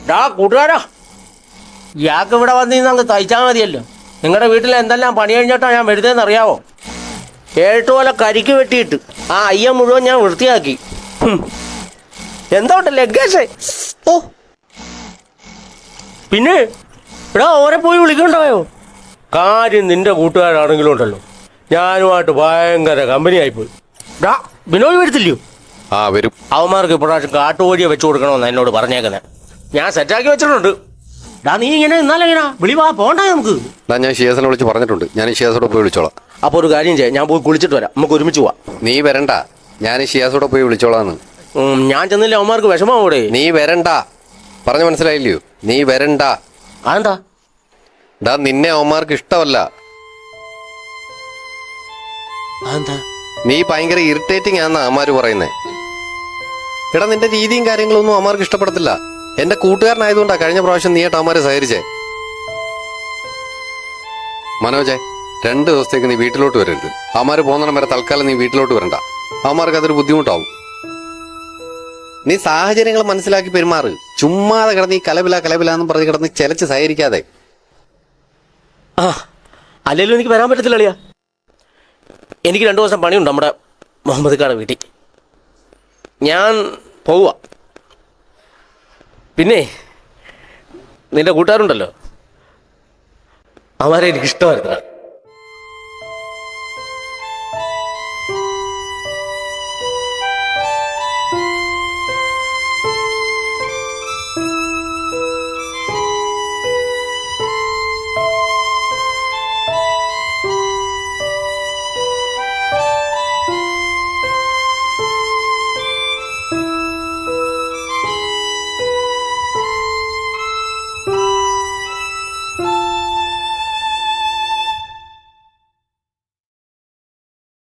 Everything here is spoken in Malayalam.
ഡാ കൂട്ടുകാരാ, ഇയാൾക്ക് ഇവിടെ വന്ന് നിന്ന് അങ്ങ് തയ്ച്ചാൽ മതിയല്ലോ. നിങ്ങളുടെ വീട്ടിൽ എന്തെല്ലാം പണി കഴിഞ്ഞിട്ടാ ഞാൻ വരുന്നതെന്ന് അറിയാവോ? 7 പോലെ കരിക്ക് വെട്ടിയിട്ട് ആ അയ്യം മുഴുവൻ ഞാൻ വൃത്തിയാക്കി. എന്തോട്ട് ലഗേജ്. ഓ പിന്നെ ഇവിടെ ഓരെ പോയി വിളിക്കണ്ടായോ? കാര്യം നിന്റെ കൂട്ടുകാരാണെങ്കിലും ഉണ്ടല്ലോ, ഞാനുമായിട്ട് ഭയങ്കര കമ്പനി ആയിപ്പോയി. ഡാ ബിനോയ് വരത്തില്ലയോ? ആ വരും. അവന്മാർക്ക് ഇപ്രാവശ്യം കാട്ടുകോഴിയെ വെച്ചു കൊടുക്കണമെന്ന് എന്നോട് പറഞ്ഞേക്കുന്നത്. ഞാൻ സെറ്റാക്കി വെച്ചിട്ടുണ്ട്. ഡാ നീ ഇങ്ങനെ ഇന്നാലെങ്ങനാ വിളിവാ പോണ്ടേ നമുക്ക്? ഞാൻ ഷിയാസിനെ വിളിച്ച് പറഞ്ഞിട്ടുണ്ട്. ഞാൻ ഷിയാസോടെ പോയി വിളിച്ചോളാം. അപ്പോൾ ഒരു കാര്യം ചെയ്യാം, ഞാൻ പോയി കുളിച്ചിട്ട് വരാം, നമുക്ക് ഒരുമിച്ച് പോവാം. നീ വരണ്ട, ഞാൻ ഷിയാസോടെ പോയി വിളിച്ചോളാന്ന്. ഞാൻ ചെന്നില്ല അവന്മാർക്ക് വിഷമാവൂടെ? നീ വരണ്ട, പറഞ്ഞു മനസ്സിലായില്ലയോ? നീ വരണ്ട. അതെന്താ? ഡാ നിന്നെ അവന്മാർക്ക് ഇഷ്ടമല്ല. അതെന്താ? നീ ഭയങ്കര ഇറിറ്റേറ്റിംഗ് ആണെന്നാ അവന്മാര് പറയുന്നേ. എടാ നിന്റെ രീതിയും കാര്യങ്ങളൊന്നും അവന്മാർക്ക് ഇഷ്ടപ്പെടത്തില്ല. എന്റെ കൂട്ടുകാരനായതുകൊണ്ടാ കഴിഞ്ഞ പ്രാവശ്യം നീയായിട്ട് അവന്മാരെ സഹകരിച്ചേ. മനോജെ, 2 ദിവസത്തേക്ക് നീ വീട്ടിലോട്ട് വരരുത്. അവന്മാര് പോകുന്നിടം വരെ തൽക്കാലം നീ വീട്ടിലോട്ട് വരണ്ട. അവന്മാർക്ക് അതൊരു ബുദ്ധിമുട്ടാവും. നീ സാഹചര്യങ്ങൾ മനസ്സിലാക്കി പെരുമാറ്. ചുമ്മാതെ കിടന്ന് ഈ കലപില എന്ന് പറഞ്ഞ് കിടന്ന് ചെലച്ച് സഹകരിക്കാതെ. ആ അല്ലെങ്കിലും എനിക്ക് വരാൻ പറ്റത്തില്ല അളിയാ. എനിക്ക് 2 ദിവസം പണിയുണ്ട് നമ്മുടെ മുഹമ്മദ് ഖാടെ വീട്ടിൽ. ഞാൻ പോവുക. പിന്നെ നിന്റെ കൂട്ടുകാരുണ്ടല്ലോ, അവരെ എനിക്കിഷ്ടമായിരുന്നു.